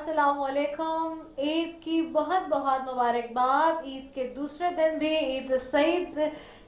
अस्सलाम वालेकुम। ईद की बहुत बहुत मुबारकबाद। ईद के दूसरे दिन भी ईद सईद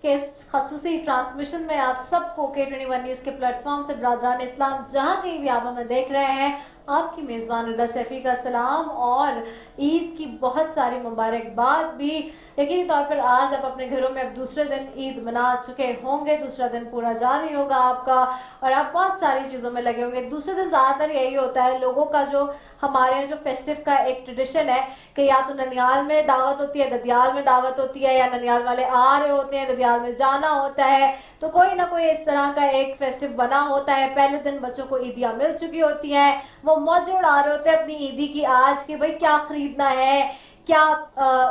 के खसूसी ट्रांसमिशन में आप सबको K21 न्यूज़ के प्लेटफॉर्म से बरादरान इस्लाम जहां कहीं भी आप हमें देख रहे हैं, आपकी मेज़बान रिदा सैफी का सलाम और ईद की बहुत सारी मुबारकबाद भी। यकीनी तौर पर आज आप अपने घरों में अब दूसरे दिन ईद मना चुके होंगे, दूसरा दिन पूरा जारी होगा आपका और आप बहुत सारी चीज़ों में लगे होंगे। दूसरे दिन ज़्यादातर यही होता है लोगों का, जो हमारे यहाँ जो फेस्टिव का एक ट्रेडिशन है कि या तो ननियाल में दावत होती है, ददियाल में दावत होती है, या ननियाल वाले आ रहे होते हैं, ददियाल में जाना होता है, तो कोई ना कोई इस तरह का एक फेस्टिव बना होता है। पहले दिन बच्चों को ईदियाँ मिल चुकी होती हैं, वो मौज उड़ा रहे होते हैं अपनी ईदी की आज कि भाई क्या खरीदना है, क्या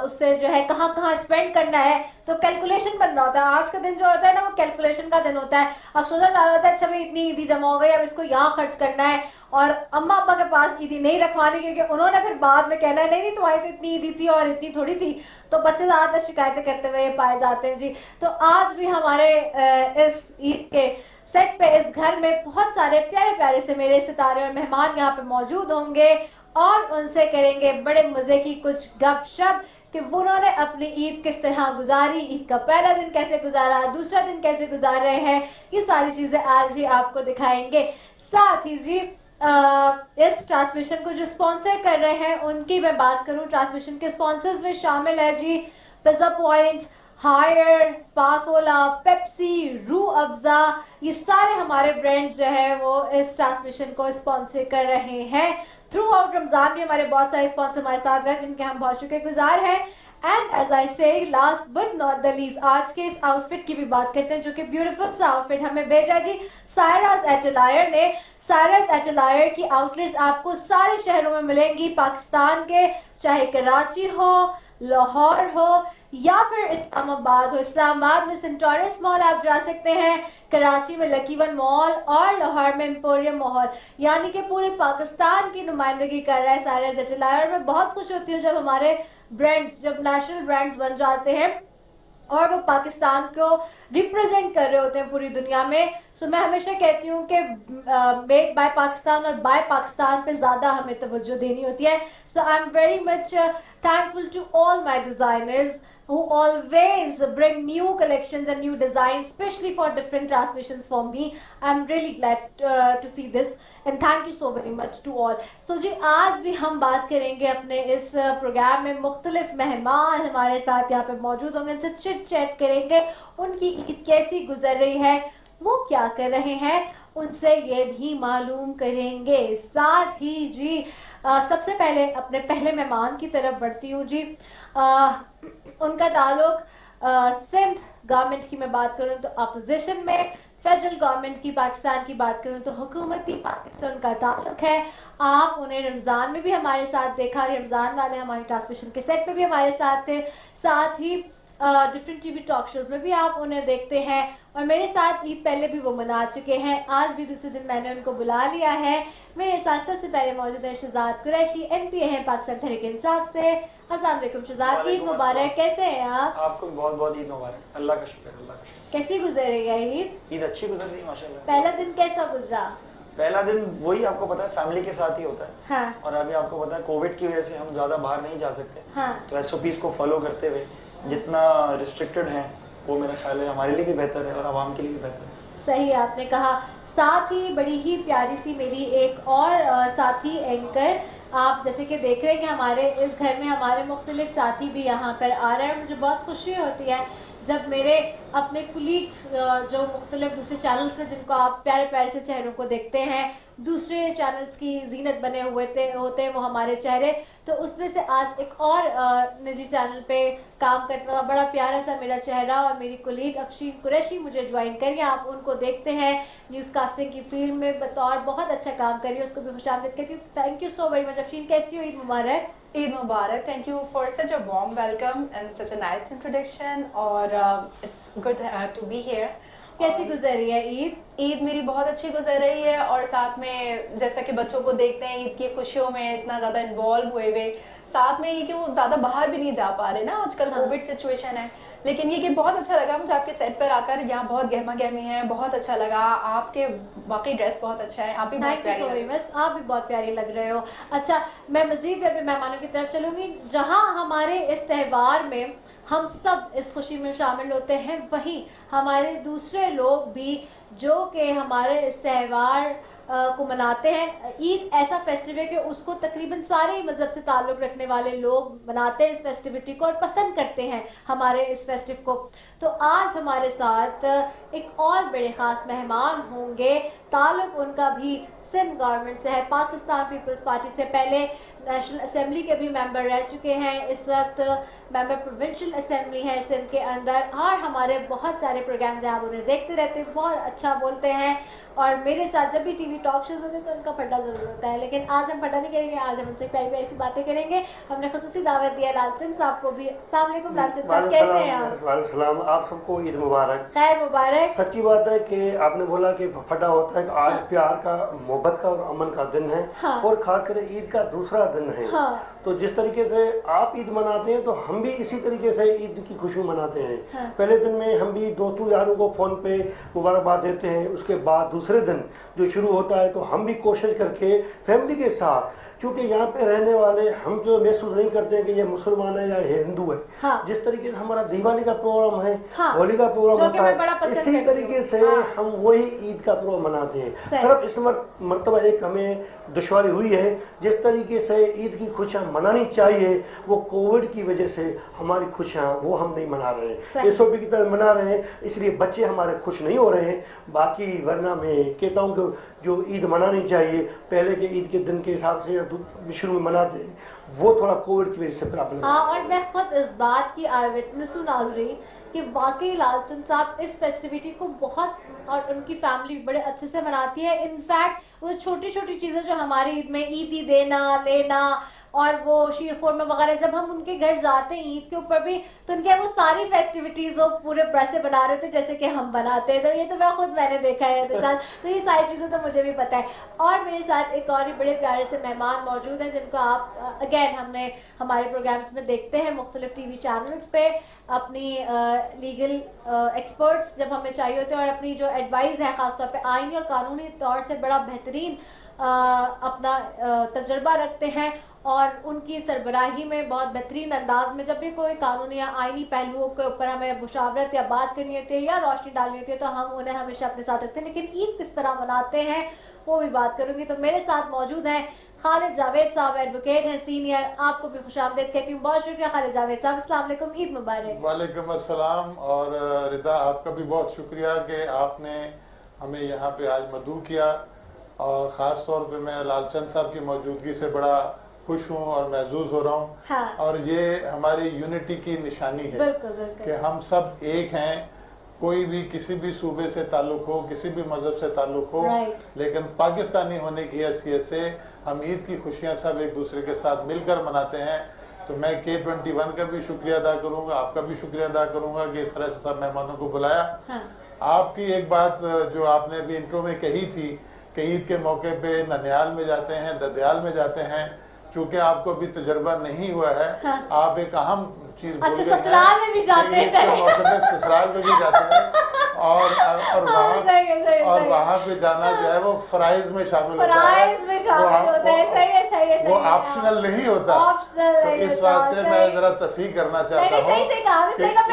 उससे जो है कहाँ कहाँ स्पेंड करना है, तो कैलकुलेशन बन रहा होता है। आज का दिन जो होता है ना, वो कैलकुलेशन का दिन होता है। अब सोचा जा रहा होता है अच्छा भाई इतनी ईदी जमा हो गई, अब इसको यहाँ खर्च करना है, और अम्मा अब्बा के पास ईदी नहीं रखवानी क्योंकि उन्होंने फिर बाद में कहना है नहीं नहीं तुम्हारी तो इतनी ईदी थी और इतनी थोड़ी थी। तो बच्चे ज्यादातर शिकायतें करते हुए पाए जाते हैं जी। तो आज भी हमारे इस ईद के सेट पे इस घर में बहुत सारे प्यारे प्यारे से मेरे सितारे और मेहमान यहाँ पे मौजूद होंगे और उनसे करेंगे बड़े मजे की कुछ गपशप कि उन्होंने अपनी ईद किस तरह गुजारी, ईद का पहला दिन कैसे गुजारा, दूसरा दिन कैसे गुजार रहे हैं, ये सारी चीजें आज भी आपको दिखाएंगे। साथ ही जी इस ट्रांसमिशन को जो स्पॉन्सर कर रहे हैं उनकी मैं बात करूं, ट्रांसमिशन के स्पॉन्सर्स में शामिल है जी Pizza Point, Haier, Pakola, Pepsi, Rooh Afza, ये सारे हमारे ब्रांड्स जो है वो इस ट्रांसमिशन को स्पॉन्सर कर रहे हैं। थ्रू आउट रमजान भी हमारे बहुत सारे स्पॉन्सर हमारे साथ रहे जिनके हम बहुत शुक्रगुजार हैं। एंड एज आई से last but not the least, आज के इस आउटफिट की भी बात करते हैं जो कि ब्यूटीफुल सा आउटफिट हमें भेजा जी सायराज एटलायर ने। सायराज एटलायर की आउटलेट्स आपको सारे शहरों में मिलेंगी पाकिस्तान के, चाहे कराची हो, लाहौर हो या फिर इस्लामाबाद हो। इस्लामाबाद में सेंटोरस मॉल आप जा सकते हैं, कराची में लकी वन मॉल और लाहौर में एम्पोरियम मॉल, यानी कि पूरे पाकिस्तान की नुमाइंदगी कर रहा है सायराज एटलायर। में बहुत खुश होती हूँ जब हमारे ब्रांड्स, जब नेशनल ब्रांड्स बन जाते हैं और वो पाकिस्तान को रिप्रेजेंट कर रहे होते हैं पूरी दुनिया में। सो मैं हमेशा कहती हूँ कि मेड बाय पाकिस्तान और बाय पाकिस्तान पे ज़्यादा हमें तवज्जो देनी होती है। So I am very much thankful to all my designers who always bring new collections and new designs, especially for different transmissions for me. I'm really glad to see this and thank you so very much to all. So जी आज भी हम बात करेंगे अपने इस programme में, मुख्तलिफ मेहमान हमारे साथ यहाँ पे मौजूद होंगे, उनसे चिट चैट करेंगे, उनकी ईद कैसी गुजर रही है, वो क्या कर रहे हैं, उनसे ये भी मालूम करेंगे। साथ ही जी सबसे पहले अपने पहले मेहमान की तरफ बढ़ती हूँ जी। उनका ताल्लुक सिंध गवर्नमेंट की मैं बात करूँ तो अपोजिशन में, फेडरल गवर्नमेंट की पाकिस्तान की बात करूँ तो हुकूमती पाकिस्तान का ताल्लुक है। आप उन्हें रमज़ान में भी हमारे साथ देखा, रमज़ान वाले हमारे ट्रांसमिशन के सेट पे भी हमारे साथ थे, साथ ही डिफरेंट टीवी टॉक शोज में भी आप उन्हें देखते हैं और मेरे साथ ईद पहले भी वो मना चुके हैं। आज भी दूसरे दिन मैंने उनको बुला लिया है। मेरे साथ सबसे पहले मौजूद है शहजाद कुरैशी, एमपी हैं पाकिस्तान तहरीक इंसाफ से। अस्सलाम वालेकुम शहजाद, ईद मुबारक। कैसे हैं आप? आपको बहुत बहुत ईद मुबारक। अल्लाह का शुक्र, अल्लाह का शुक्र। कैसी गुजर रही है ईद? ईद अच्छी गुजर रही है माशाल्लाह। पहला दिन कैसा गुजरा? पहला दिन वही आपको पता है फैमिली के साथ ही होता है। हाँ। और अभी आपको पता है कोविड की वजह से हम ज्यादा बाहर नहीं जा सकते। हाँ। तो एसओपीज को फॉलो करते हुए जितना रिस्ट्रिक्टेड है वो मेरा ख्याल है हमारे लिए भी बेहतर है और आवाम के लिए भी बेहतर है। सही आपने कहा। साथ ही बड़ी ही प्यारी सी मेरी एक और साथी एंकर, आप जैसे कि देख रहे हैं कि हमारे इस घर में हमारे मुख्तलिफ साथी भी यहाँ पर आ रहे हैं। मुझे बहुत खुशी होती है जब मेरे अपने कुलीग्स जो मुख्तलिफ दूसरे चैनल्स में, जिनको आप प्यारे प्यारे से चेहरों को देखते हैं, दूसरे चैनल्स की जीनत बने हुए होते हैं वो हमारे चेहरे, तो उसमें से आज एक और निजी चैनल पे काम करता हुआ बड़ा प्यारा सा मेरा चेहरा और मेरी कुलीग अफशीन कुरैशी मुझे ज्वाइन करिए। आप उनको देखते हैं न्यूज़ कास्टिंग की फील्ड में बतौर बहुत अच्छा काम करिए, उसको भी खुशामदीद कहती हूँ। Thank you so very much Afsheen, कैसी हो? ईद मुबारक। Eid Mubarak. Thank you for such a warm welcome and such a nice introduction. और it's good to be here. कैसी गुजर रही है ईद? ईद मेरी बहुत अच्छी गुजर रही है और साथ में जैसा कि बच्चों को देखते हैं ईद की खुशियों में इतना ज़्यादा इन्वॉल्व हुए हुए, साथ में ये कि वो ज़्यादा बाहर भी नहीं जा पा रहे ना, आजकल हाँ। कोविड सिचुएशन है। लेकिन ये कि बहुत अच्छा लगा मुझे आपके सेट पर आकर, यहाँ बहुत गहमा गहमी है, बहुत अच्छा लगा। आपके वाकई ड्रेस बहुत अच्छा है, आप भी बहुत थैंक यू प्यारी सो लग वेरी रही हैं। मच, आप भी बहुत प्यारी लग रहे हो। अच्छा, मैं मजीद भी अपने मेहमानों की तरफ चलूंगी। जहां हमारे इस त्यौहार में हम सब इस खुशी में शामिल होते हैं, वहीं हमारे दूसरे लोग भी जो कि हमारे इस त्यौहार को मनाते हैं। ईद ऐसा फेस्टिव है कि उसको तकरीबन सारे ही मज़हब से ताल्लुक़ रखने वाले लोग मनाते हैं इस फेस्टिविटी को और पसंद करते हैं हमारे इस फेस्टिव को। तो आज हमारे साथ एक और बड़े ख़ास मेहमान होंगे, ताल्लुक़ उनका भी सिंध गवर्नमेंट से है, पाकिस्तान पीपल्स पार्टी से। पहले नेशनल असेंबली के भी मेंबर रह चुके हैं, इस वक्त मेंबर प्रोविंशियल असेंबली है सिंध के अंदर, और हमारे बहुत सारे प्रोग्राम हैं, आप उन्हें देखते रहते हैं, बहुत अच्छा बोलते हैं। और मेरे साथ जब भी टीवी टॉक शोज होते हैं तो उनका फड्डा जरूर होता है, लेकिन आज हम फड्डा नहीं करेंगे, आज हम उनसे प्यारी प्यारी सी बातें करेंगे। हमने खुसूसी दावत दिया लालचंद साहब को भी। अस्सलाम वालेकुम लालचंद साहब, कैसे हैं आप? वालेकुम सलाम, आप सबको ईद मुबारक। खैर मुबारक। सच्ची बात है कि आपने बोला कि फटा होता है कि आज प्यार का, मोहब्बत का और अमन का दिन है। हाँ। और खास कर ईद का दूसरा दिन है। हाँ। तो जिस तरीके से आप ईद मनाते हैं तो हम भी इसी तरीके से ईद की खुशी मनाते हैं। हाँ। पहले दिन में हम भी दोस्तों यारों को फोन पे मुबारकबाद देते हैं, उसके बाद दूसरे दिन जो शुरू होता है तो हम भी कोशिश करके फैमिली के साथ, क्योंकि यहाँ पे रहने वाले हम जो महसूस नहीं करते हैं कि ये मुसलमान है या हिंदू है। हाँ। जिस तरीके से हमारा दिवाली का प्रोग्राम है, हाँ। होली का प्रोग्राम जो कि होता मैं बड़ा है, पसंद इसी करती तरीके हूँ। से हाँ। हम वही ईद का प्रोग्राम मनाते हैं। सही। सिर्फ इस मरतबा एक हमें दुश्वारी हुई है, जिस तरीके से ईद की खुशियाँ मनानी चाहिए वो कोविड की वजह से हमारी खुशियाँ वो हम नहीं मना रहे हैं, सही। एसओपी की तरह मना रहे हैं, इसलिए बच्चे हमारे खुश नहीं हो रहे हैं। बाकी वरना मैं कहता हूँ कि जो ईद मनानी चाहिए पहले के ईद के दिन के हिसाब से शुरू में मनाते हैं, वो थोड़ा कोविड की वजह से प्रॉब्लम हाँ, और मैं खुद इस बात की आई विटनेस हूँ नाज़रीन कि वाकई लालचंद साहब इस फेस्टिविटी को बहुत, और उनकी फैमिली भी बड़े अच्छे से मनाती है। इनफैक्ट वो छोटी छोटी चीज़ें जो हमारी ईद में ईदी देना लेना और वो शीर फोरमा वगैरह, जब हम उनके घर जाते हैं ईद के ऊपर भी, तो उनके वो सारी फेस्टिविटीज़ वो पूरे वैसे बना रहे थे जैसे कि हम बनाते हैं। तो ये तो मैंने देखा है उनके साथ, तो ये सारी चीज़ें तो मुझे भी पता है। और मेरे साथ एक और ही बड़े प्यारे से मेहमान मौजूद हैं जिनको आप अगेन हमने हमारे प्रोग्राम्स में देखते हैं मुख्तलिफ टीवी चैनल्स पे, अपनी लीगल एक्सपर्ट्स जब हमें चाहिए होते हैं और अपनी जो एडवाइस है ख़ासतौर पे आईनी और कानूनी तौर से बड़ा बेहतरीन अपना तजर्बा रखते हैं, और उनकी सरबराही में बहुत बेहतरीन अंदाज में जब भी कोई कानूनी या आईनी पहलुओं के ऊपर हमें मुशावरत या बात करनी होती है या रोशनी डालनी होती है तो हम उन्हें हमेशा अपने साथ रखते हैं। लेकिन ईद किस तरह मनाते हैं वो भी बात करूंगी। तो मेरे साथ मौजूद हैं खालिद जावेद साहब, एडवोकेट हैं सीनियर, आपको भी खुशामदीद कहती हूँ। बहुत शुक्रिया खालिद जावेद साहब, अस्सलाम वालेकुम, ईद मुबारक। वालेकुम अस्सलाम। और रिदा, आपका भी बहुत शुक्रिया कि आपने हमें यहाँ पे आज मदऊ किया, और ख़ास तौर पे मैं लालचंद साहब की मौजूदगी से बड़ा खुश हूँ और महसूस हो रहा हूँ। हाँ। और ये हमारी यूनिटी की निशानी है बिल्कुल बिल्कुल कि हम सब एक हैं, कोई भी किसी भी सूबे से ताल्लुक हो, किसी भी मजहब से ताल्लुक हो, लेकिन पाकिस्तानी होने की हैसियत से हम ईद की खुशियाँ सब एक दूसरे के साथ मिलकर मनाते हैं। तो मैं K21 का भी शुक्रिया अदा करूँगा, आपका भी शुक्रिया अदा करूँगा कि इस तरह से सब मेहमानों को बुलाया। हाँ। आपकी एक बात जो आपने अभी इंट्रो में कही थी कि ईद के मौके पे ननियाल में जाते हैं, ददयाल में जाते हैं, चूंकि आपको अभी तजुर्बा नहीं हुआ है। हाँ। आप एक अहम चीज भूल गए हैं, ससुराल में भी जाते हैं, ईद के मौके पे ससुराल में भी जाते हैं, और वहाँ पे जाना जो है वो फराइज में शामिल होता है, वो ऑप्शनल नहीं होता। तो इस वास्ते मैं जरा तस्हीह करना चाहता हूँ कि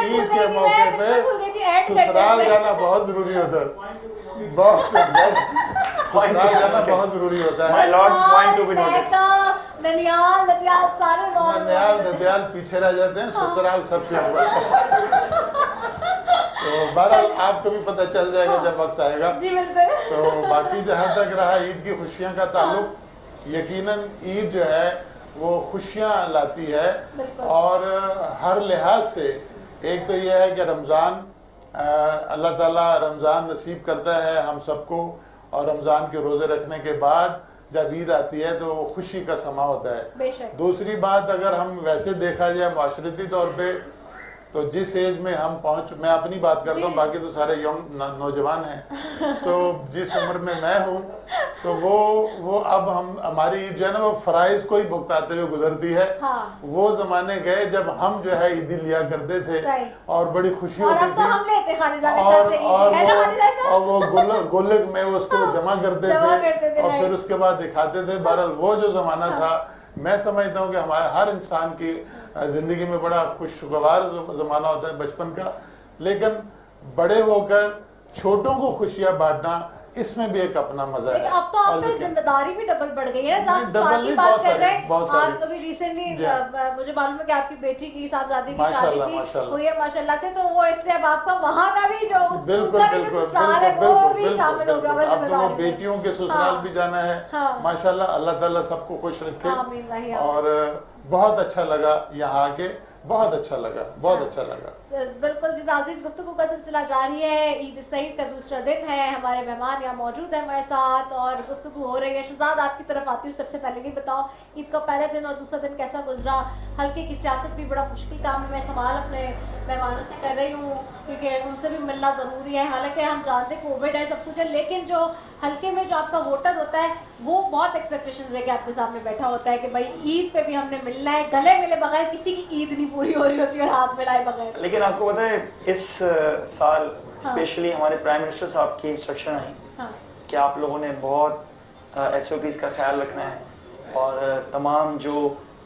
ईद के मौके पे ससुराल जाना बहुत जरूरी होता है, बहुत ससुराल जाना बहुत जरूरी होता है। ननियाल ददयाल पीछे रह जाते हैं, ससुराल सबसे ऊपर। तो बहरहाल आपको भी पता चल जाएगा जब वक्त आएगा। जी बिल्कुल। तो बाकी जहाँ तक रहा ईद की खुशियाँ का ताल्लुक, यकीनन ईद जो है वो खुशियाँ लाती है, और हर लिहाज से एक तो यह है कि रमज़ान, अल्लाह ताला रमज़ान नसीब करता है हम सबको, और रमज़ान के रोज़े रखने के बाद जब ईद आती है तो वो खुशी का समा होता है। दूसरी बात, अगर हम वैसे देखा जाए माशरती तौर पे, तो जिस एज में हम मैं अपनी बात करता हूँ, जी। बाकी तो सारे यंग नौजवान हैं, तो जिस उम्र में मैं हूँ, तो वो अब हमारी ईद जो है ना वो फराइज को ही भुगताते हुए गुजरती है। हाँ। वो जमाने गए जब हम जो है ईदी लिया करते थे सही। और बड़ी खुशी और होती अब तो थी, हम लेते हैं खालिदा और से और है ना खालिदा साहब? और वो गुल्लक में उसको जमा करते जमा करते थे, और फिर राइट। उसके बाद दिखाते थे। बहरहाल वो जो जमाना था, मैं समझता हूँ कि हमारे हर इंसान की जिंदगी में बड़ा खुशगवार जमाना होता है बचपन का, लेकिन बड़े होकर छोटों को खुशियां बांटना, इसमें भी एक अपना मजा लेकिन है। अब तो आप और पे लेकिन- जिम्मेदारी भी डबल बढ़ गई है ना। नहीं, आप डबल स्वाद की नहीं, बात बहुत कर सारी, रहे हैं, बहुत सारी। आप अभी रिसेंटली जी। मुझे मालूम है कि आपकी बेटी की साहबजादी की शादी माशाल्लाह, थी माशाल्लाह। हुई है माशाल्लाह से, तो वो इसलिए अब आपका वहाँ का भी जो बिल्कुल उसका भी जो बिल्कुल ससुराल है बिल्कुल वो बिल्कुल भी शामिल हो गया बिल्कुल। होगा अब तो वो जिम्मेदारी में। बेटियों के ससुराल हाँ। भी जाना है। हाँ। माशाल्लाह, अल्लाह ताला सबको खुश रखे। आमीन वही आमीन। और बहुत अच्छा लगा यहाँ आके, बहुत अच्छा लगा, बहुत अच्छा लगा। बिल्कुल जी नाज़रीन, गुफ्तगू का सिलसिला जारी है। ईद सईद का दूसरा दिन है, हमारे मेहमान यहाँ मौजूद हैं हमारे साथ और गुफ्तगू हो रही है। शहजाद, आपकी तरफ आती हूँ। सबसे पहले ये बताओ, ईद का पहला दिन और दूसरा दिन कैसा गुजरा? हल्के की सियासत भी बड़ा मुश्किल काम है। मैं सवाल अपने मेहमानों से कर रही हूँ क्योंकि उनसे भी मिलना ज़रूरी है। हालांकि हम जानते हैं कोविड है, सब कुछ है, लेकिन जो हल्के में जो आपका वोटर होता है वो बहुत एक्सपेक्टेशंस लेके आपके सामने बैठा होता है कि भाई ईद पे भी हमने मिलना है। गले मिले बगैर किसी की ईद नहीं पूरी हो रही होती और हाथ मिलाए बगैर। लेकिन आपको पता है इस साल स्पेशली हमारे प्राइम मिनिस्टर साहब की इंस्ट्रक्शन आई हाँ। कि आप लोगों ने बहुत SOPs का ख्याल रखना है और तमाम जो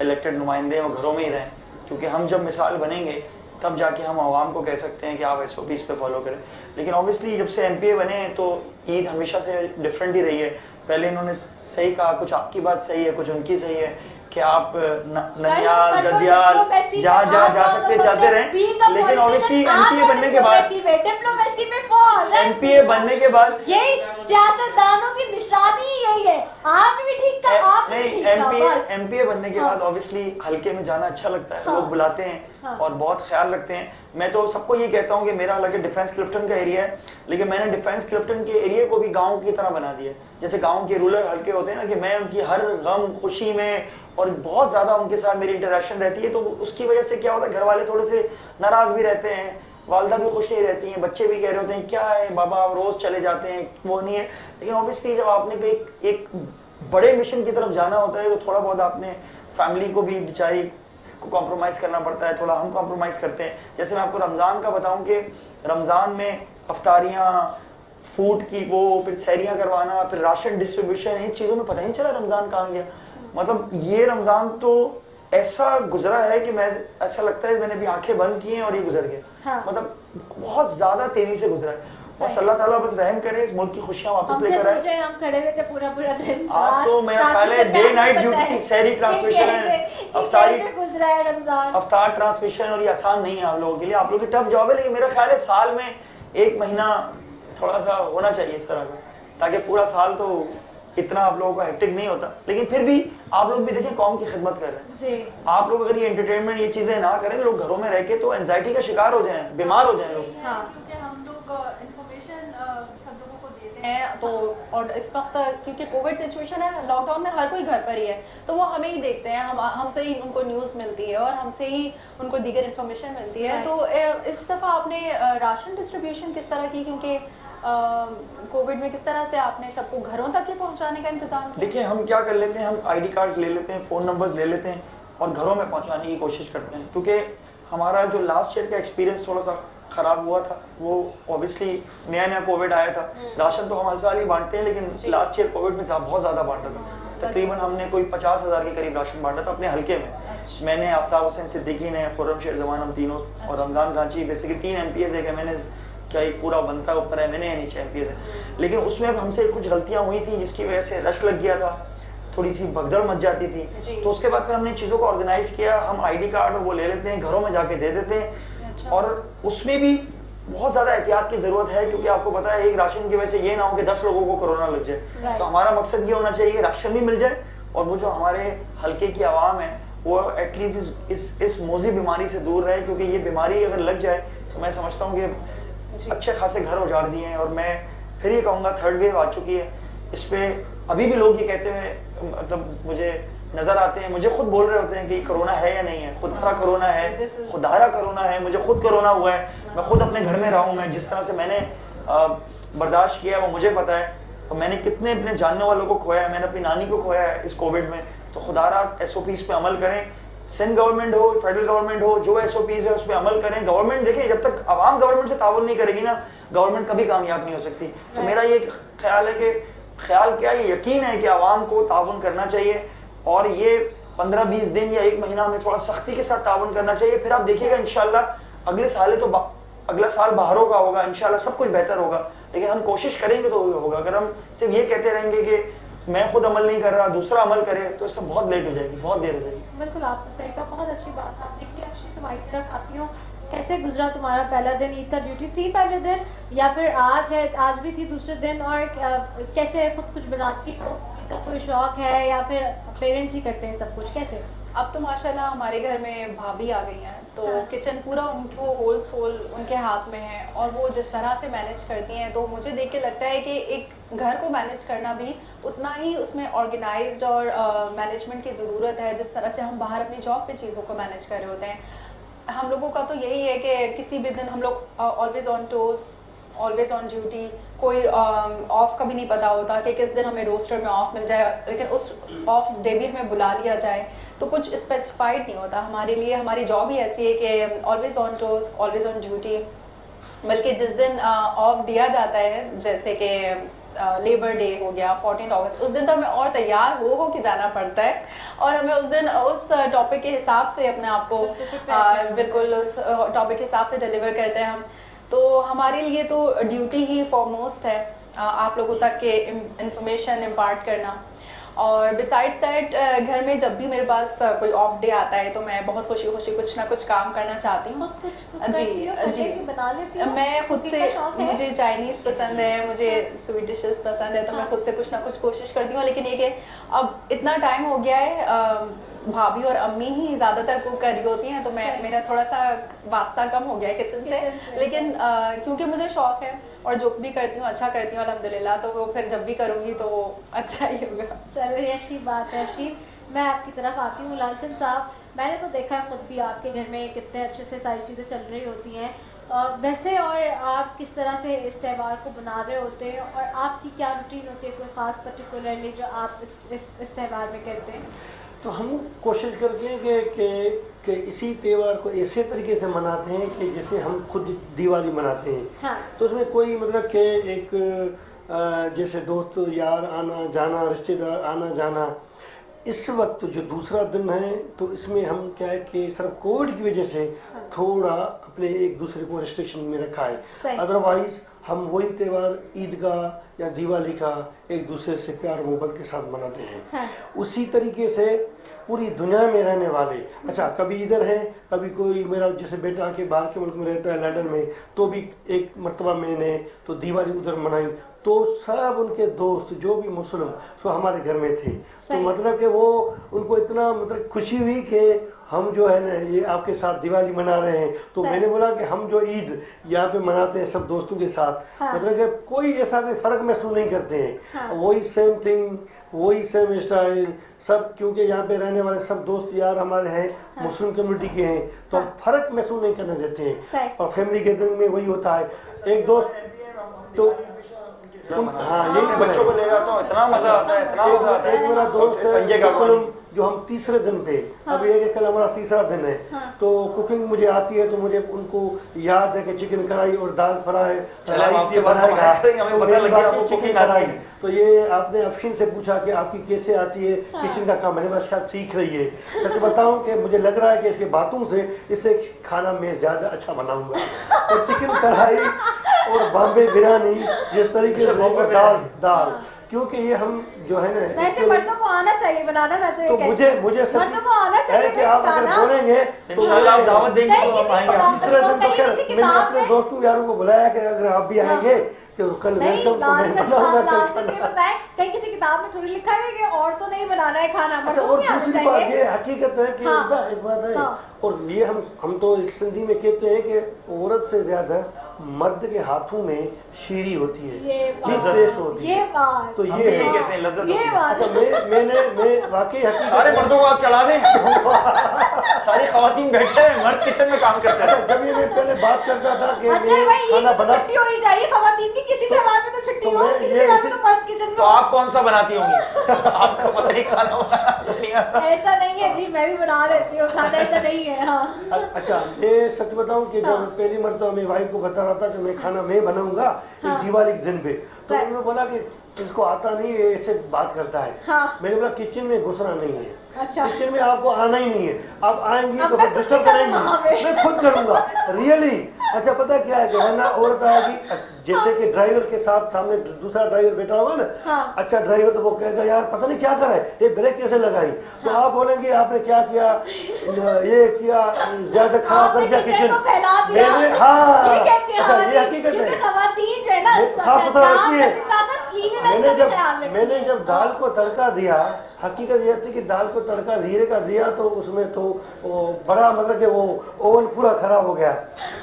इलेक्टेड नुमाइंदे हैं वो घरों में ही रहें, क्योंकि हम जब मिसाल बनेंगे तब जाके हम आवाम को कह सकते हैं कि आप SOPs पे फॉलो करें। लेकिन ऑब्वियसली जब से MPA बने हैं तो ईद हमेशा से डिफरेंट ही रही है। पहले इन्होंने सही कहा, कुछ आपकी बात सही है, कुछ उनकी सही है कि आप ननियाल गदियाल जहाँ जहाँ जा सकते जाते रहें। लेकिन ऑब्वियसली MPA बनने के बाद MPA बनने के बाद यही सियासतदानों की निशानी यही है। आपने भी ठीक कहा, आपने भी नहीं, ठीक कहा, बस। MPA बनने के हाँ। बाद ऑब्वियसली हल्के में जाना अच्छा लगता है। हाँ। लोग बुलाते हैं हाँ। और बहुत ख्याल रखते हैं। मैं तो सबको ये कहता हूँ कि मेरा हालांकि डिफेंस क्लिफ्टन का एरिया है, लेकिन मैंने डिफेंस क्लिफ्टन के एरिया को भी गांव की तरह बना दिया। जैसे गांव के रूरल हल्के होते हैं ना, कि मैं उनकी हर गम खुशी में और बहुत ज़्यादा उनके साथ मेरी इंटरेक्शन रहती है, तो उसकी वजह से क्या होता है, घर वाले थोड़े से नाराज़ भी रहते हैं, वालदा भी खुश नहीं रहती हैं, बच्चे भी कह रहे होते हैं क्या है बाबा आप रोज़ चले जाते हैं, वो नहीं है। लेकिन ऑब्वियसली जब आपने एक बड़े मिशन की तरफ जाना होता है तो थोड़ा बहुत आपने फैमिली को भी बेचारी को कॉम्प्रोमाइज़ करना पड़ता है, थोड़ा हम कॉम्प्रोमाइज़ करते हैं। जैसे मैं आपको रमज़ान का बताऊं कि रमज़ान में अफ्तारियाँ, फूड की वो, फिर सहरियाँ करवाना, फिर राशन डिस्ट्रीब्यूशन, इन चीज़ों में पता नहीं चला रमज़ान कहाँ गया। मतलब ये रमज़ान तो ऐसा गुजरा है कि मैं ऐसा लगता है मैंने भी आंखें बंद की हैं और ये गुजर गया। हाँ। मतलब बहुत ज़्यादा तेज़ी से गुजरा है। बस अल्लाह ताला बस रहम करे, इस मुल्क की खुशियाँ वापस हमसे लेकर आए। पूछे, हम खड़े हुए थे पूरा दिन। आप तो मेरा ख्याल है डे नाइट ड्यूटी, सहरी ट्रांसमिशन है, अफ्तारी गुजरा है रमजान। अफ्तार ट्रांसमिशन, और ये आसान नहीं है आप लोगों के लिए, आप लोगों की टफ जॉब है। लेकिन मेरा ख्याल है साल में 1 महीना थोड़ा सा होना चाहिए इस तरह का, ताकि पूरा साल तो इतना आप लोगों का हेक्टिक नहीं होता। लेकिन फिर भी आप लोग भी देखिए कौम की खिदमत कर रहे हैं जी। आप लोग। अगर ये एंटरटेनमेंट ये चीजें ना करें तो लोग घरों में रह के तो एंजाइटी का शिकार हो जाएं, बीमार हो जाएं लोग। हाँ। क्योंकि हम लोग इंफॉर्मेशन सब लोगों को देते हैं, तो और इस वक्त क्योंकि कोविड सिचुएशन है, लॉकडाउन में हर कोई घर पर ही है, तो वो हमें ही देखते हैं, हमसे ही उनको न्यूज़ मिलती है और हमसे ही उनको दीगर इंफॉर्मेशन मिलती है। तो इस दफ़ा आपने राशन डिस्ट्रीब्यूशन किस तरह की, क्योंकि कोविड में किस तरह से आपने सबको घरों तक ही पहुंचाने का इंतजाम किया? देखिए हम क्या कर लेते हैं, हम ID कार्ड ले लेते हैं, फ़ोन नंबर्स ले लेते हैं और घरों में पहुंचाने की कोशिश करते हैं। क्योंकि हमारा जो लास्ट ईयर का एक्सपीरियंस थोड़ा सा ख़राब हुआ था, वो ऑब्वियसली नया कोविड आया था। राशन तो हम हर साल ही बांटते हैं, लेकिन लास्ट ईयर कोविड में बहुत ज़्यादा बांटा था। तकरीबन हमने कोई 50,000 के करीब राशन बांटा था अपने हल्के में। मैंने, आफ्ताब हुसैन सिद्दीकी ने, खुर्रम शेर जमान, हम तीनों, और रमज़ान गांची, बेसिकली 3 MPs है कि मैंने क्या एक पूरा बनता है ऊपर है, मैंने नीचे MPs है। लेकिन उसमें हमसे कुछ गलतियाँ हुई थी जिसकी वजह से रश लग गया था, थोड़ी सी भगदड़ मच जाती थी। तो उसके बाद फिर हमने चीज़ों को ऑर्गेनाइज किया। हम ID कार्ड और वो ले लेते हैं, घरों में जाके दे देते हैं। और उसमें भी बहुत ज़्यादा एहतियात की ज़रूरत है, क्योंकि आपको पता है एक राशन की वजह से ये ना हो कि 10 लोगों को कोरोना लग जाए। तो हमारा मकसद ये होना चाहिए राशन भी मिल जाए और वो जो हमारे हल्के की आवाम है वो एटलीस्ट इस मोजी बीमारी से दूर रहे। क्योंकि ये बीमारी अगर लग जाए तो मैं समझता हूँ कि अच्छे खासे घर उजाड़ दिए हैं। और मैं फिर ये कहूँगा 3rd वेव आ चुकी है, इस पे अभी भी लोग ये कहते हैं, मतलब मुझे नजर आते हैं, मुझे खुद बोल रहे होते हैं कि कोरोना है या नहीं है, खुदारा कोरोना है, खुदारा कोरोना है, मुझे खुद कोरोना हुआ है, मैं खुद अपने घर में रहा हूँ, मैं जिस तरह से मैंने बर्दाश्त किया है वो मुझे पता है, और मैंने कितने अपने जानने वालों को खोया है, मैंने अपनी नानी को खोया है इस कोविड में। तो खुदारा SOPs पे अमल करें, सिंध गवर्नमेंट हो, फेडरल गवर्नमेंट हो, जो SOPs है उस पर अमल करें। गवर्नमेंट देखिए, जब तक आवाम गवर्नमेंट से ताउन नहीं करेगी ना, गवर्नमेंट कभी कामयाब नहीं हो सकती। तो मेरा ये ख्याल है कि ख्याल क्या, ये यकीन है कि आवाम को ताउन करना चाहिए, और ये 15-20 दिन या 1 महीना में थोड़ा सख्ती के साथ ताउन करना चाहिए। फिर आप देखिएगा इंशाल्लाह अगले साल तो अगला साल बाहरों का होगा, इंशाल्लाह सब कुछ बेहतर होगा। लेकिन हम कोशिश करेंगे तो होगा। अगर हम सिर्फ ये कहते रहेंगे कि मैं खुद अमल नहीं कर रहा, दूसरा अमल करे, तो इससे बहुत लेट हो जाएगी, बहुत देर हो जाएगी। बिल्कुल, आपने सही कहा, बहुत अच्छी बात आपने की। अक्षय, तुम्हारी तरफ आती हूँ, कैसे गुजरा तुम्हारा पहला दिन? ईद का ड्यूटी थी पहले दिन, या फिर आज है, आज भी थी दूसरे दिन? और कैसे खुद कुछ बनाती हो? ईद का कोई शौक है या फिर पेरेंट्स ही करते हैं सब कुछ, कैसे? अब तो माशाल्लाह हमारे घर में भाभी आ गई हैं, तो हाँ। किचन पूरा उनको होल सोल उनके हाथ में है, और वो जिस तरह से मैनेज करती हैं तो मुझे देख के लगता है कि एक घर को मैनेज करना भी उतना ही उसमें ऑर्गेनाइज्ड और मैनेजमेंट की ज़रूरत है, जिस तरह से हम बाहर अपनी जॉब पे चीज़ों को मैनेज कर रहे होते हैं। हम लोगों का तो यही है कि किसी भी दिन हम लोग always on toes, always on duty, कोई ऑफ का भी नहीं पता होता कि किस दिन हमें रोस्टर में ऑफ मिल जाए, लेकिन उस ऑफ डे भी हमें बुला लिया जाए, तो कुछ स्पेसिफाइड नहीं होता हमारे लिए। हमारी जॉब ही ऐसी है कि always on toes, always on duty. बल्कि जिस दिन ऑफ दिया जाता है, जैसे कि लेबर डे हो गया, 14 अगस्त, उस दिन तो हमें और तैयार हो के जाना पड़ता है, और हमें उस दिन उस टॉपिक के हिसाब से अपने आप को बिल्कुल उस टॉपिक के हिसाब से डिलीवर करते हैं हम। तो हमारे लिए तो ड्यूटी ही फॉरमोस्ट है, आप लोगों तक के इंफॉर्मेशन इम्पार्ट करना। और बिसाइड्स दैट घर में जब भी मेरे पास कोई ऑफ डे आता है तो मैं बहुत खुशी खुशी कुछ ना कुछ काम करना चाहती हूँ। जी, बता लेती हूँ? मैं खुद से, का शौक है? मुझे चाइनीज़ पसंद है, मुझे स्वीट डिशेस पसंद है, तो मैं खुद से कुछ ना कुछ कोशिश करती हूँ। लेकिन ये कि अब इतना टाइम हो गया है, भाभी और अम्मी ही ज़्यादातर कुक कर रही होती हैं, तो मेरा थोड़ा सा वास्ता कम हो गया है किचन से। लेकिन क्योंकि मुझे शौक है और जो भी करती हूँ अच्छा करती हूँ अल्हम्दुलिल्लाह, तो वो फिर जब भी करूँगी तो अच्छा ही होगा। चलो, ये अच्छी बात है। अशीर, मैं आपकी तरफ आती हूँ। लालचंद साहब, मैंने तो देखा है खुद भी आपके घर में कितने अच्छे से सारी चीज़ें चल रही होती हैं वैसे, और आप किस तरह से इस त्यौहार को बना रहे होते हैं, और आपकी क्या रूटीन होती है, कोई ख़ास पर्टिकुलरली जो आप इस त्यौहार में करते हैं? तो हम कोशिश करते हैं कि इसी त्यौहार को ऐसे तरीके से मनाते हैं कि जैसे हम खुद दिवाली मनाते हैं। हाँ। तो उसमें कोई मतलब कि एक जैसे दोस्त यार आना जाना, रिश्तेदार आना जाना, इस वक्त जो दूसरा दिन है तो इसमें हम क्या है कि सिर्फ कोविड की वजह से थोड़ा अपने एक दूसरे को रिस्ट्रिक्शन में रखा है। अदरवाइज हम वही त्यौहार ईद का या दिवाली का एक दूसरे से प्यार मोहब्बत के साथ मनाते हैं। हाँ। उसी तरीके से पूरी दुनिया में रहने वाले, अच्छा कभी इधर है, कभी कोई मेरा जैसे बेटा आके बाहर के मुल्क में रहता है लंदन में, तो भी एक मरतबा मैंने तो दिवाली उधर मनाई, तो सब उनके दोस्त जो भी मुस्लिम सो हमारे घर में थे। तो मतलब कि वो उनको इतना मतलब खुशी हुई कि हम जो है ना ये आपके साथ दिवाली मना रहे हैं। तो मैंने बोला कि हम जो ईद यहाँ पे मनाते हैं सब दोस्तों के साथ, हाँ। मतलब कि कोई ऐसा भी फर्क महसूस नहीं करते हैं। हाँ। वही सेम थिंग, वही सेम स्टाइल सब, क्योंकि यहाँ पे रहने वाले सब दोस्त यार हमारे हैं, हाँ। मुस्लिम कम्युनिटी के हैं, तो हाँ। फर्क महसूस नहीं करने देते हैं। और फैमिली गैदरिंग में वही होता है, एक दोस्त तो हाँ, यही बच्चों को ले जाता हूँ, इतना मजा आता है, इतना मजा आता है। एक मेरा दोस्त संजय है का जो हम तीसरे दिन पे, हाँ। अब ये कल हमारा तीसरा दिन है, हाँ। तो कुकिंग मुझे आती है, तो मुझे उनको याद है कि चिकन कढ़ाई और दाल फ्राई चिकन कढ़ाई। तो ये आपने अफशीन से पूछा कि आपकी कैसे आती है किचन का काम, मैंने बस शायद सीख रही है। सच बताऊं कि मुझे लग रहा है कि इसके बातों से इससे खाना मैं ज्यादा अच्छा बनाऊंगा। और चिकन कढ़ाई और बॉम्बे बिरयानी जिस तरीके से दाल, क्योंकि ये हम जो है ना वैसे मर्दों को आना चाहिए बनाना। मैं तो मुझे मर्दों को आना चाहिए कि आप अगर बोलेंगे तो इंशाल्लाह आप दावत देंगे तो हम आएंगे। तीसरे दिन तो खैर मैंने अपने दोस्तों यारों को बुलाया कि अगर आप भी आएंगे तो कल वेलकम तो मैं बनाऊंगा। कहीं किसी किताब में थोड़ी लिखा है कि और तो नहीं बनाना है खाना, मर्दों और को आना दूसरी बात चाहिए। ये हकीकत है कि एक बात है, और ये हम तो एक सिंधी में कहते हैं कि औरत से ज्यादा मर्द के हाथों में शीरी होती है, ये बात, टेस्ट होती ये है। बात, तो हम ये भी है। यही कहते हैं, लज्जत ये होती है। बात। अच्छा मैं वाकई हकीकत सारे मर्दों को आप चढ़ा दें। सारी खवातीन बैठे हैं, मर्द किचन में काम करते हैं। जब ये मैं पहले बात करता था कि अच्छा मैं भाई, ये खाना तो बना, छुट्टी होनी चाहिए खवातीन की, किसी त्योहार में तो छुट्टी तो हो, मैं किसी ये त्योहार में इसी- तो मर्द किचन में तो हो। आप कौन सा बनाती होंगी? आपको पता नहीं खाना बनाना तो नहीं आता। ऐसा नहीं है जी, मैं भी बना देती हूँ खाना, ऐसा नहीं है। हाँ अच्छा मैं सच बताऊं कि जब हाँ। पहली मरतबा मैं वाइफ को बता रहा था कि मैं खाना मैं बनाऊंगा हाँ। दिवाली के दिन पे, तो right. उन्होंने बोला कि इसको आता नहीं है, ऐसे बात करता है। हाँ। मैंने बोला किचन में घुसना नहीं है, अच्छा। किचन में आपको आना ही नहीं है, आप आएंगी अब तो मैं फिर खुद डिस्टर्ब ही करूंगा वहाँ पे। करेंगी, मैं खुद करूंगा रियली। अच्छा पता क्या है कि वरना औरत आएगी, जैसे कि ड्राइवर के साथ सामने दूसरा ड्राइवर बैठा होगा ना, हाँ। अच्छा ड्राइवर तो वो कहेगा यार पता नहीं क्या करे, ये ब्रेक कैसे लगाई, तो आप बोलेंगे आपने क्या किया, ये किया, ज्यादा खराब कर आपने दिया किचन किचन। को फैला दिया। मैंने हाँ, ये कहते हैं अच्छा, ये खवातीन, हकीकत क्योंकि है। खवातीन जो है ना, साफ सुथरा काम रखती है। करने के साथ-साथ cleanliness मैंने का भी ख्याल रखती है। मैंने जब दाल को तड़का दिया, हकीकत ये थी कि दाल को तड़का जीरे का दिया तो उसमें तो वो बड़ा मतलब कि वो ओवन पूरा खराब हो गया,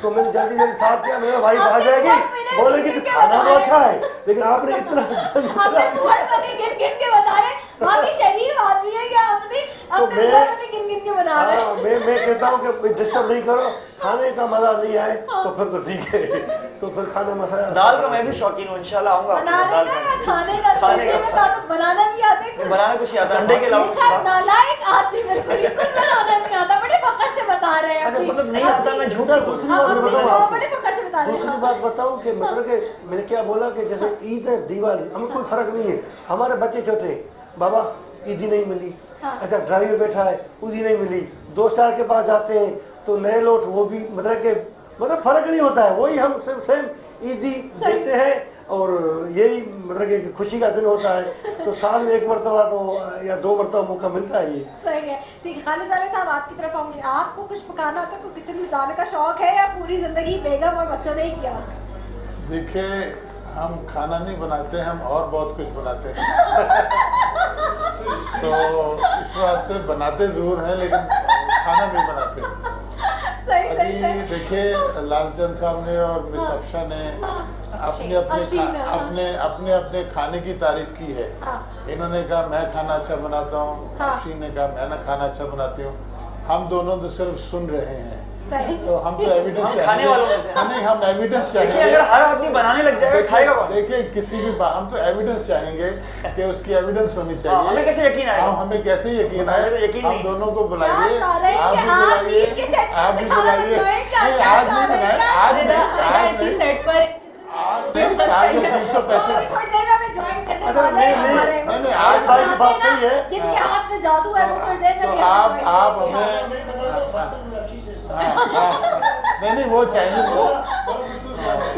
तो मैंने जल्दी जल्दी साफ किया, मेरा वाइफ आ आपने जाएगी बहुत मिनट बोलेगी गिन कि के खाना तो बताया। अच्छा है, लेकिन आपने इतना आपने बुहड़ बने गिन के बता रहे, वहाँ के शरीफ आदमी है क्या आपने अपने मैं- बुहड़ बने गिन के बना रहे। हाँ, मैं कहता हूँ कि डिस्टर्ब नहीं करो, खाने का मजा नहीं आए तो फिर तो ठीक है, तो फिर खाना मसाला दाल का मैं भी शौकीन हूँ, इंशाल्लाह आऊंगा आपके बनाने दाल का या खाने। खाने का, खाने का। सोचने का तो बनाना भी आता है कुछ। बनाना कुछ नहीं आता, अंडे के अलावा कुछ देखा, नहीं आता। नालायक आदमी बिल्कुल बनाना नहीं आता, बड़े फखर से बता रहे हैं अच्छा, अपनी- मतलब नहीं आता, मैं झूठ अपनी- बोल दूसरी बात मैं अपनी बताऊँ बताओ, आपको। बड़े फखर से बता रहे हैं। दूसरी बात बताऊं कि मतलब कि मैंने क्या बोला कि जैसे ईद है दिवाली हमें कोई फर्क नहीं है, हमारे बच्चे छोटे बाबा ईदी नहीं मिली, हाँ। अच्छा ड्राइवर बैठा है ईदी नहीं मिली, दोस्त यार के पास जाते हैं तो नए लोट वो भी मतलब फर्क नहीं होता है, वही हम सेम ईदी देते हैं और यही मतलब कि खुशी का दिन होता है, तो साल में एक मरतबा तो या दो मरतबा मौका मिलता है ये। सही है। ठीक है, खालिद जावेद साहब आपकी तरफ आऊंगी, आपको कुछ पकाना आता है, कोई किचन में जाने का शौक है या पूरी जिंदगी बेगम और बच्चों ने ही किया? देखिए हम खाना नहीं बनाते, हम और बहुत कुछ बनाते हैं। तो इस वास्ते बनाते जरूर हैं लेकिन खाना नहीं बनाते। सही अभी सही सही। देखिए लालचंद साहब ने और मिस हाँ। अफशा ने अफशीन, हाँ। अपने खाने की तारीफ की है। हाँ। इन्होंने कहा मैं खाना अच्छा बनाता हूँ, हाँ। अफशीन ने कहा मैं ना खाना अच्छा बनाती हूँ। हम दोनों तो सिर्फ सुन रहे हैं, सही। तो हम तो एविडेंस हम खाने वालों में से हैं। नहीं, हम एविडेंस देखिए चाहेंगे। अगर हर आदमी बनाने लग जाएगा खाएगा कौन? देखिए किसी भी हम तो एविडेंस चाहेंगे कि उसकी एविडेंस होनी हाँ, चाहिए। हमें कैसे यकीन आएगा? हमें कैसे यकीन हमें आए? तो यकीन हम नहीं। दोनों को बुलाइए, क्या चाह रहे हैं आप कि भी आप बुलाइए, ईद के सेट आप पे भी खाना बुलाइए। बनवाएं, क्या नहीं, क्या आज चाह नहीं रहे हैं? बुलाए, आज रिदा नहीं, आज इसी नहीं। सेट पर तो अभी थोड़ी देर में हमें ज्वाइन करने अच्छा, वाले हैं नहीं, हमारे नहीं, नहीं, आज भाई की बात सही है। जिनके हाथ में जादू है वो थोड़ी देर में तो भी आप हमें join करेंगे। नहीं वो चाइनीज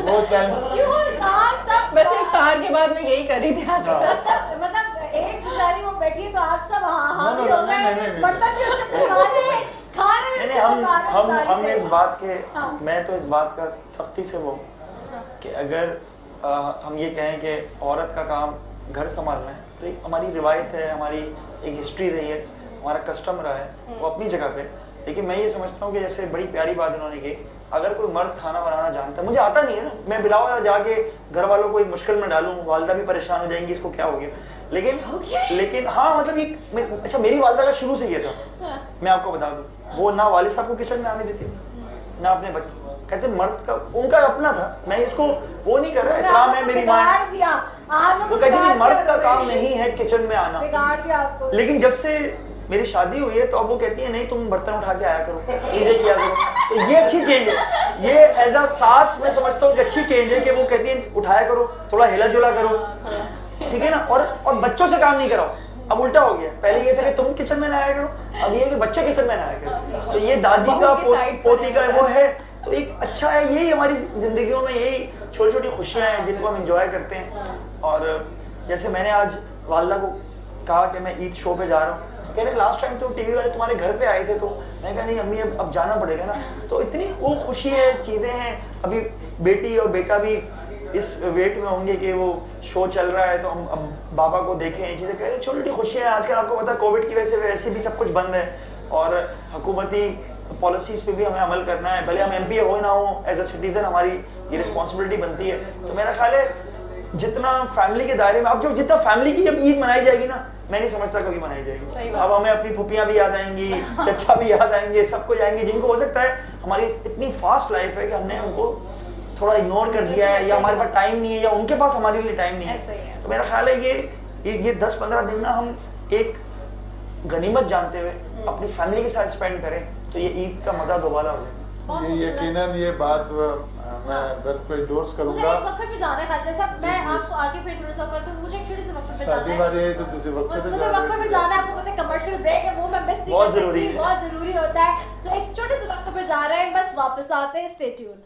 वो चाइनीज क्यों आप सब वैसे इफ्तार के बाद मैं यही कर रही थी आज। मतलब एक बेचारी वो बैठी है तो आप सब हावी नहीं, हो नहीं, गए, नहीं, नहीं। बर्तन भी उससे धुलवाने हैं, खाने भी नहीं उससे हम धुलवाने हैं हम सारी इस से। बात के हाँ। मैं तो इस बात का सख्ती से वो कि अगर हम ये कहें कि औरत का काम घर संभालना है तो एक हमारी रिवायत है, हमारी एक हिस्ट्री रही है, हमारा कस्टम रहा है, वो अपनी जगह पे। लेकिन मैं ये समझता हूँ कि जैसे बड़ी प्यारी बात इन्होंने की, अगर कोई मर्द खाना बनाना जानता है, मुझे आता नहीं है ना, मैं बिलावा जाके घर वालों को एक मुश्किल में डालूं, वालदा भी परेशान हो जाएंगी इसको क्या हो गया, लेकिन हाँ मतलब ये अच्छा मेरी वालदा का शुरू से ये था, मैं आपको बता दूं, वो ना वालिद साहब को किचन में आने देती थी ना अपने बच्चे, कहते मर्द का उनका अपना था, मैं इसको वो नहीं कर रहा, इतराम है मेरी माँ, बिगाड़ दिया आपने, वो कहती थी मर्द का काम नहीं है किचन में आना। बिगाड़ दिया आपको। लेकिन जब से मेरी शादी हुई है तो अब वो कहती है नहीं तुम बर्तन उठा के आया करो, चीजें किया करो, तो ये अच्छी चेंज है, ये एज अ सास मैं समझता हूँ कि अच्छी चेंज है कि वो कहती है उठाया करो, थोड़ा हिला जुला करो, ठीक है ना, और बच्चों से काम नहीं कराओ। अब उल्टा हो गया, पहले ये था कि तुम किचन में ना आया करो, अब ये है कि बच्चे किचन में ना आया करो, तो ये दादी का पोती का वो है, तो एक अच्छा है, यही हमारी जिंदगियों में यही छोटी छोटी खुशियां हैं जिनको हम एंजॉय करते हैं। और जैसे मैंने आज वालदा को कहा कि मैं ईद शो पे जा रहा हूँ, तो कह रहे लास्ट टाइम तो टीवी वाले तुम्हारे घर पे आए थे, तो मैं कहा नहीं अम्मी अब जाना पड़ेगा ना, तो इतनी वो खुशी है, चीज़ें हैं। अभी बेटी और बेटा भी इस वेट में होंगे कि वो शो चल रहा है तो हम अब बाबा को देखें, चीज़ें कह रहे हैं, छोटी छोटी खुशियाँ हैं। आजकल आपको पता है कोविड की वजह से वैसे भी सब कुछ बंद है और हुकूमती पॉलिसीज़ पे भी हमें अमल करना है, भले हम एमपी हो ना हो, एज अ सिटीज़न हमारी ये रिस्पॉन्सिबिलिटी बनती है। तो मेरा ख्याल है जितना फैमिली के दायरे में, अब जो जितना फैमिली की जब ईद मनाई जाएगी ना, मैं नहीं समझता कभी मनाई सही जाएगी। बात। अब हमें अपनी फुफियाँ भी याद आएंगी, चचा भी याद आएंगे, सबको जाएंगे, जिनको हो सकता है हमारी इतनी फास्ट लाइफ है कि हमने उनको थोड़ा इग्नोर कर दिया है, या हमारे पास टाइम नहीं है, या उनके पास हमारे लिए टाइम नहीं ऐसा ही है। है। तो मेरा ख्याल है ये 10-15 दिन ना हम एक गनीमत जानते हुए अपनी फैमिली के साथ स्पेंड करें, तो ये ईद का मजा दोबारा हो जाएगा। ये यकीनन ये बात मैं बिल्कुल इंडोर्स मुझे करूंगा। एक वक्फे पे जाना है खाली साहब, मैं आपको आगे फिर थोड़ा सा कर दूं, मुझे एक छोटी सी वक्फे पे जाना साडी है। बारी है तो तुझे वक्त पे मुझे वक्फे पे जाना है, आपको पता है कमर्शियल ब्रेक है, वो मैं मिस नहीं बहुत कर सकती, जरूरी है। बहुत जरूरी होता है। सो एक छोटे से वक्फे पे जा रहे हैं, बस वापस आते हैं, स्टे ट्यून्ड।